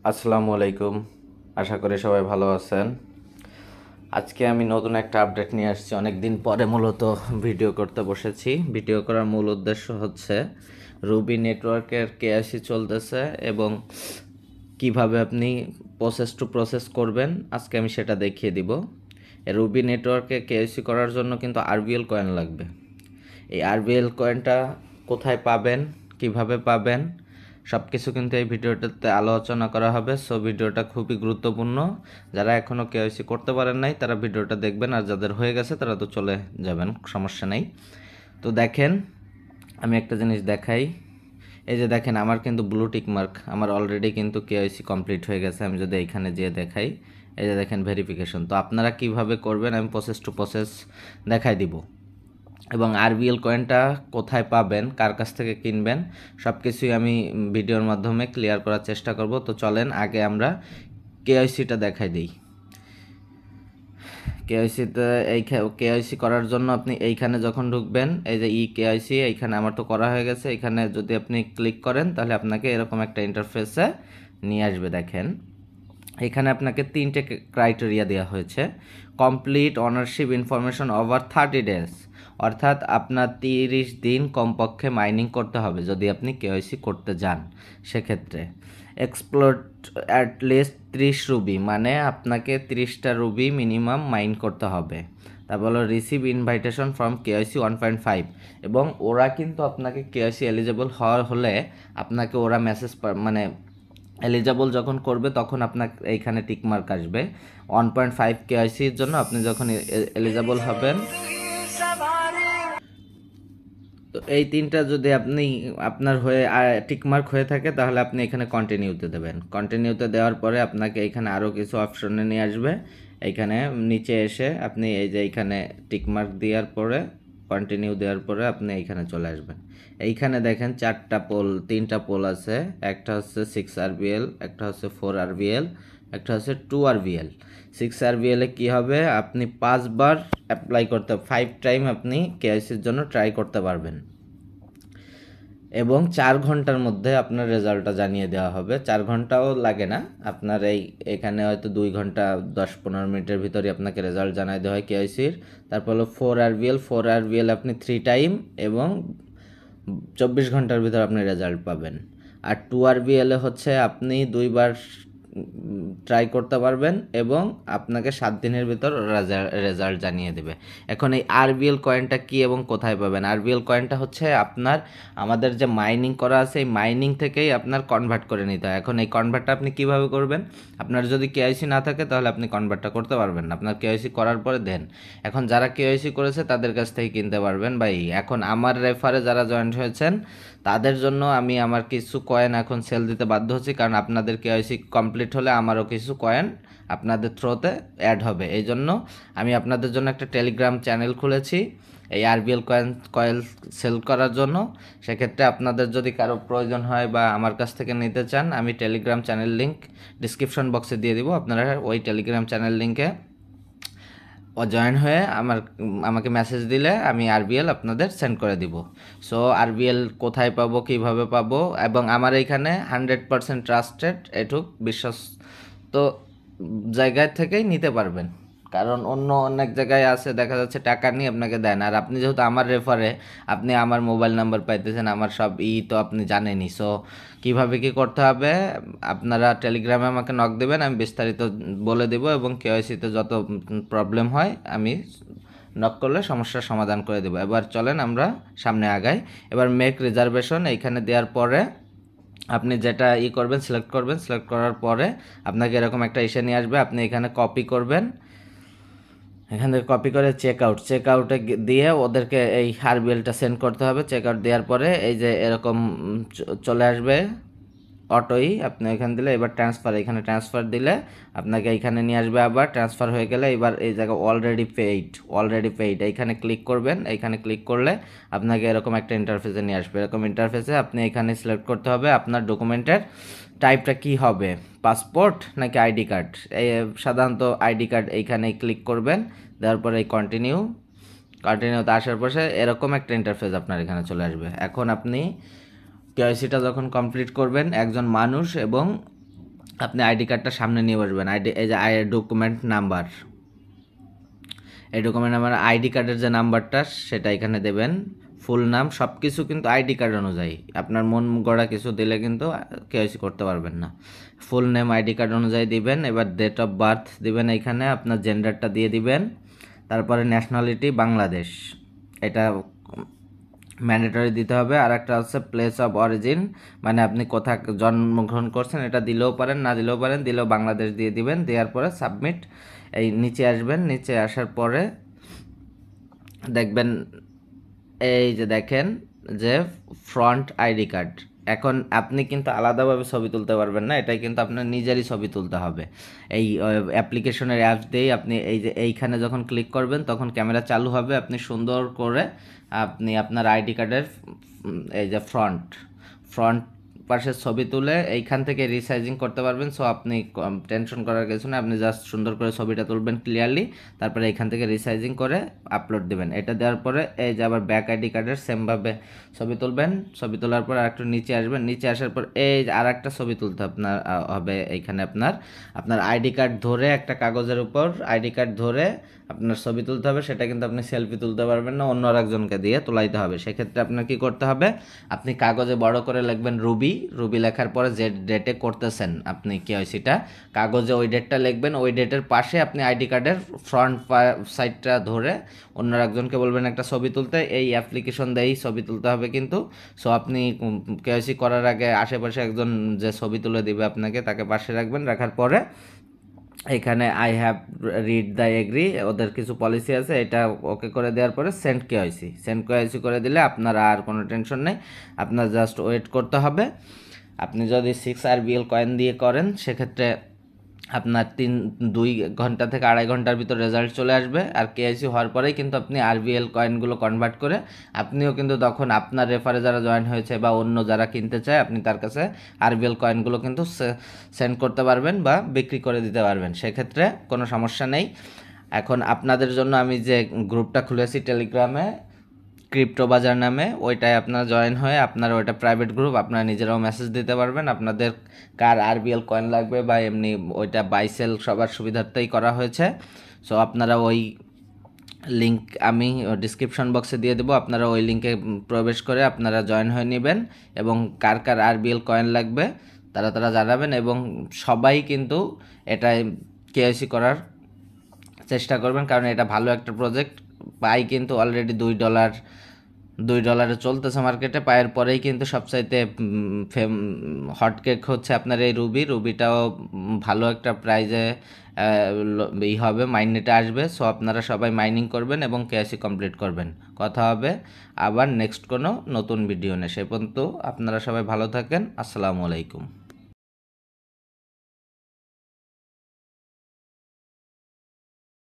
আসসালামু আলাইকুম। আশা করি সবাই ভালো আছেন। আজকে আমি নতুন একটা আপডেট নিয়ে আসছি। অনেক দিন পরে মূলত ভিডিও করতে বসেছি। ভিডিও করার মূল উদ্দেশ্য হচ্ছে রুবি নেটওয়ার্কের কেওয়াইসি চলতেছে এবং কিভাবে আপনি প্রসেস টু প্রসেস করবেন আজকে আমি সেটা দেখিয়ে দিব। রুবি নেটওয়ার্কে কেওয়াইসি করার জন্য কিন্তু আরবিএল কয়েন লাগবে। এই আরবিএল কয়েনটা কোথায় পাবেন, কিভাবে পাবেন, সব কিছু কিন্তু এই ভিডিওটাতে আলোচনা করা হবে। সো ভিডিওটা খুবই গুরুত্বপূর্ণ। যারা এখনও কেওয়াইসি করতে পারেন নাই তারা ভিডিওটা দেখবেন, আর যাদের হয়ে গেছে তারা তো চলে যাবেন, সমস্যা নেই। তো দেখেন, আমি একটা জিনিস দেখাই। এই যে দেখেন, আমার কিন্তু ব্লু টিক মার্ক, আমার অলরেডি কিন্তু কেওয়াইসি কমপ্লিট হয়ে গেছে। আমি যদি এইখানে যেয়ে দেখাই, এই যে দেখেন ভেরিফিকেশন। তো আপনারা কিভাবে করবেন আমি প্রসেস টু প্রসেস দেখাই দিব। এবং আরবিএল কয়েনটা কোথায় পাবেন, কার কাছ থেকে কিনবেন, সব কিছুই আমি ভিডিওর মাধ্যমে ক্লিয়ার করার চেষ্টা করব। তো চলেন আগে আমরা কেওয়াইসিটা দেখাই দিই। কেওয়াইসিতে কেওয়াইসি করার জন্য আপনি এইখানে যখন ঢুকবেন, এই যে কেওয়াইসি, এইখানে আমার তো করা হয়ে গেছে। এখানে যদি আপনি ক্লিক করেন তাহলে আপনাকে এরকম একটা ইন্টারফেসে নিয়ে আসবে। দেখেন, এখানে আপনাকে 3টে ক্রাইটেরিয়া দেওয়া হয়েছে। Complete ownership information over 30 days, অর্থাৎ আপনার 30 দিন কমপক্ষে মাইনিং করতে হবে যদি আপনি কেওয়াইসি করতে যান। সেক্ষেত্রে এক্সপ্লোর্ট অ্যাট লিস্ট 30 রুবি, মানে আপনাকে 30টা রুবি মিনিমাম মাইন করতে হবে। তারপর হলো রিসিভ ইনভাইটেশন ফ্রম কেওয়াইসি 1.5, এবং ওরা কিন্তু আপনাকে কেওয়াইসি এলিজেবল হওয়ার হলে আপনাকে ওরা মেসেজ মানে এলিজেবল যখন করবে তখন আপনার এইখানে টিকমার্ক আসবে 1.5 কেওয়াইসির জন্য। আপনি যখন এলিজেবল হবেন, তো এই তিনটা যদি আপনি আপনার হয়ে টিকমার্ক হয়ে থাকে তাহলে আপনি এখানে কন্টিনিউতে দেবেন। কন্টিনিউতে দেওয়ার পরে আপনাকে এখানে আরও কিছু অপশনে নিয়ে আসবে। এইখানে নিচে এসে আপনি এই যে এইখানে টিকমার্ক দেওয়ার পরে কন্টিনিউ দেওয়ার পরে আপনি এইখানে চলে আসবেন। এইখানে দেখেন 3টা পোল আছে। একটা হচ্ছে 6 RBL, একটা হচ্ছে 4 RBL, একটা হচ্ছে 2 RBL। 6 RBL কী হবে, আপনি 5বার অ্যাপ্লাই করতে, 5 টাইম আপনি কেওয়াইসির জন্য ট্রাই করতে পারবেন এবং 4 ঘন্টার মধ্যে আপনার রেজাল্টটা জানিয়ে দেওয়া হবে। 4 ঘন্টাও লাগে না আপনার, এখানে হয়তো 2 ঘন্টা 10-15 মিনিটের ভিতরে আপনাকে রেজাল্ট জানিয়ে দেওয়া হয় কেওয়াইসির। তারপর হলো 4 RBL আপনি 3 টাইম এবং 24 ঘন্টার ভিতর আপনি রেজাল্ট পাবেন। আর 2 RBL হচ্ছে আপনি 2বার ট্রাই করতে পারবেন এবং আপনাকে 7 দিনের ভিতর রেজাল্ট জানিয়ে দেবে। এখন এই আরবিএল কয়েনটা কি এবং কোথায় পাবেন? আরবিএল কয়েনটা হচ্ছে আপনার আমাদের যে মাইনিং করা আছে এই মাইনিং থেকেই আপনার কনভার্ট করে নিতে হয়। এখন এই কনভার্টটা আপনি কিভাবে করবেন? আপনার যদি কেওয়াইসি না থাকে তাহলে আপনি কনভার্টটা করতে পারবেন না। আপনার কেওয়াইসি করার পরে দেন। এখন যারা কেওয়াইসি করেছে তাদের কাছ থেকে কিনতে পারবেন ভাই। এখন আমার রেফারে যারা জয়েন্ট হয়েছেন তাদের জন্য আমি আমার কিছু কয়েন এখন সেল দিতে বাধ্য হচ্ছি, কারণ আপনাদের কেওয়াইসি কমপ্লিট হলে আমারও কিছু কয়েন আপনাদের থ্রোতে অ্যাড হবে। এই জন্য আমি আপনাদের জন্য একটা টেলিগ্রাম চ্যানেল খুলেছি এই আরবিএল কয়েল সেল করার জন্য। সেক্ষেত্রে আপনাদের যদি কারো প্রয়োজন হয় বা আমার কাছ থেকে নিতে চান, আমি টেলিগ্রাম চ্যানেল লিঙ্ক ডিসক্রিপশন বক্সে দিয়ে দিব। আপনারা ওই টেলিগ্রাম চ্যানেল লিঙ্কে জয়েন হয়ে আমাকে মেসেজ দিলে আমি আরবিএল আপনাদের সেন্ড করে দিব। সো আরবিএল কোথায় পাবো, কিভাবে পাবো, এবং আমার এইখানে 100% ট্রাস্টেড, এটুক বিশ্বস্ত জায়গায় থেকেই নিতে পারবেন। কারণ অন্য অনেক জায়গায় আছে দেখা যাচ্ছে টাকা নিয়ে আপনাকে দেন, আর আপনি যেহেতু আমার রেফারে, আপনি আমার মোবাইল নাম্বার পাইতেছেন, আমার সব তো আপনি জানেনই। সো কীভাবে কী করতে হবে আপনারা টেলিগ্রামে আমাকে নক দেবেন, আমি বিস্তারিত বলে দেব এবং কেওয়াইসিতে যত প্রবলেম হয় আমি নক করলে সমস্যার সমাধান করে দেবো। এবার চলেন আমরা সামনে আগাই। এবার মেক রিজার্ভেশন এইখানে দেওয়ার পরে আপনি যেটা করবেন, সিলেক্ট করবেন। সিলেক্ট করার পরে আপনাকে এরকম একটা ইস্যু নিয়ে আসবে, আপনি এখানে কপি করবেন। এখান থেকে কপি করে চেক আউটে দিয়ে ওদেরকে এই আরবিএলটা সেন্ড করতে হবে। চেক আউট দেওয়ার পরে এই যে এরকম চলে আসবে অটোই, আপনি এখানে দিলে এবার ট্রান্সফার, এখানে ট্রান্সফার দিলে আপনাকে এইখানে নিয়ে আসবে। আবার ট্রান্সফার হয়ে গেলে এবার এই জায়গায় অলরেডি পেইড এইখানে ক্লিক করবেন। এইখানে ক্লিক করলে আপনাকে এরকম একটা ইন্টারফেসে নিয়ে আসবে। এরকম ইন্টারফেসে আপনি এখানে সিলেক্ট করতে হবে আপনার ডকুমেন্টের টাইপটা কি হবে, পাসপোর্ট নাকি আইডি কার্ড। এই সাধারণত আইডি কার্ড, এইখানে ক্লিক করবেন। দেওয়ার পরে এই কন্টিনিউতে আসার পরে এরকম একটা ইন্টারফেস আপনার এখানে চলে আসবে। এখন আপনি কেওয়াইসিটা যখন কমপ্লিট করবেন, একজন মানুষ এবং আপনি আইডি কার্ডটা সামনে নিয়ে বসবেন, এই যে ডকুমেন্ট নাম্বার, এই ডকুমেন্ট নাম্বার আইডি কার্ডের যে নাম্বারটা সেটা এখানে দেবেন, ফুল নাম সব কিছু কিন্তু আইডি কার্ড অনুযায়ী, আপনার মন গড়া কিছু দিলে কিন্তু কেওয়াইসি করতে পারবেন না। ফুল নেম আইডি কার্ড অনুযায়ী দিবেন। এবার ডেট অফ বার্থ দিবেন, এইখানে আপনার জেন্ডারটা দিয়ে দিবেন। তারপরে ন্যাশনালিটি বাংলাদেশ, এটা ম্যান্ডেটরি দিতে হবে। আর একটা হচ্ছে প্লেস অফ অরিজিন, মানে আপনি কোথা জন্মগ্রহণ করছেন এটা দিলেও পারেন, না দিলেও পারেন, দিলেও বাংলাদেশ দিয়ে দিবেন। দেওয়ার পরে সাবমিট, এই নিচে আসবেন। নিচে আসার পরে দেখবেন এই যে দেখেন যে ফ্রন্ট আইডি কার্ড। এখন আপনি কিন্তু আলাদাভাবে ছবি তুলতে পারবেন না, এটাই কিন্তু আপনার নিজেরই ছবি তুলতে হবে। এই অ্যাপ্লিকেশনের অ্যাপস দিয়েই আপনি এই যে এইখানে যখন ক্লিক করবেন তখন ক্যামেরা চালু হবে, আপনি সুন্দর করে আপনি আপনার আইডি কার্ডের এই যে ফ্রন্ট পাশের ছবি তুলে এইখান থেকে রিসাইজিং করতে পারবেন। সো আপনি টেনশন করার কিছু না, আপনি জাস্ট সুন্দর করে ছবিটা তুলবেন ক্লিয়ারলি, তারপরে এইখান থেকে রিসাইজিং করে আপলোড দেবেন। এটা দেওয়ার পরে এই যে আবার ব্যাক আইডি কার্ডের সেমভাবে ছবি তুলবেন। ছবি তোলার পর আরেকটু নিচে আসবেন, নিচে আসার পর এই যে আর একটা ছবি তুলতে আপনার হবে। এইখানে আপনার আইডি কার্ড ধরে একটা কাগজের উপর আইডি কার্ড ধরে আপনার ছবি তুলতে হবে। সেটা কিন্তু আপনি সেলফি তুলতে পারবেন না, অন্য আরেকজনকে দিয়ে তোলাইতে হবে। সেক্ষেত্রে আপনার কি করতে হবে, আপনি কাগজে বড় করে লিখবেন রুবি লেখার পরে যে ডেটে করতেছেন আপনি কেওয়াইসিটা, কাগজে ওই ডেটটা লিখবেন। ওই ডেটের পাশে আপনি আইডি কার্ডের ফ্রন্ট সাইডটা ধরে অন্য একজনকে বলবেন একটা ছবি তুলতে। এই অ্যাপ্লিকেশন দিয়েই ছবি তুলতে হবে কিন্তু। সো আপনি কেওয়াইসি করার আগে আশেপাশে একজন যে ছবি তুলে দিবে আপনাকে, তাকে পাশে রাখবেন। রাখার পরে এখানে I have read the agree, ওদের কিছু পলিসি আছে, এটা ওকে করে দেওয়ার পরে সেন্ড কেওয়াইসি করে দিলে আপনার আর কোনো টেনশন নেই। আপনার জাস্ট ওয়েট করতে হবে। আপনি যদি 6 RBL কয়েন দিয়ে করেন সেক্ষেত্রে আপনার 2 ঘন্টা থেকে 2.5 ঘন্টার ভিতর রেজাল্ট চলে আসবে। আর কেওয়াইসি হওয়ার পরেই কিন্তু আপনি RBL কয়েনগুলো কনভার্ট করে আপনিও কিন্তু তখন আপনার রেফারে যারা জয়েন হয়েছে বা অন্য যারা কিনতে চায় আপনি তার কাছে RBL কয়েনগুলো কিন্তু সেন্ড করতে পারবেন বা বিক্রি করে দিতে পারবেন, সেক্ষেত্রে কোনো সমস্যা নেই। এখন আপনাদের জন্য আমি যে গ্রুপটা খুলেছি টেলিগ্রামে ক্রিপ্টো বাজার নামে, ওইটায় আপনারা জয়েন হয়ে আপনারা ওইটা প্রাইভেট গ্রুপ, আপনারা নিজেরাও মেসেজ দিতে পারবেন আপনাদের কার RBL কয়েন লাগবে বা এমনি ওইটা বাই সেল সবার সুবিধার্থেই করা হয়েছে। সো আপনারা ওই লিঙ্ক আমি ডিসক্রিপশন বক্সে দিয়ে দেবো, আপনারা ওই লিঙ্কে প্রবেশ করে আপনারা জয়েন হয়ে নেবেন এবং কার RBL কয়েন লাগবে তারা জানাবেন। এবং সবাই কিন্তু এটা কেওয়াইসি করার চেষ্টা করবেন, কারণ এটা ভালো একটা প্রজেক্ট। পাই কিন্তু অলরেডি $2 চলতেছে মার্কেটে। পায়ের পরেই কিন্তু সবচাইতে হটকেক হচ্ছে আপনার এই রুবিটাও ভালো একটা প্রাইজে হবে, মাইনেটে আসবে। সো আপনারা সবাই মাইনিং করবেন এবং কেওয়াইসি কমপ্লিট করবেন। কথা হবে আবার নেক্সট কোনো নতুন ভিডিও নিয়ে, সে পর্যন্ত আপনারা সবাই ভালো থাকেন। আসসালামু আলাইকুম।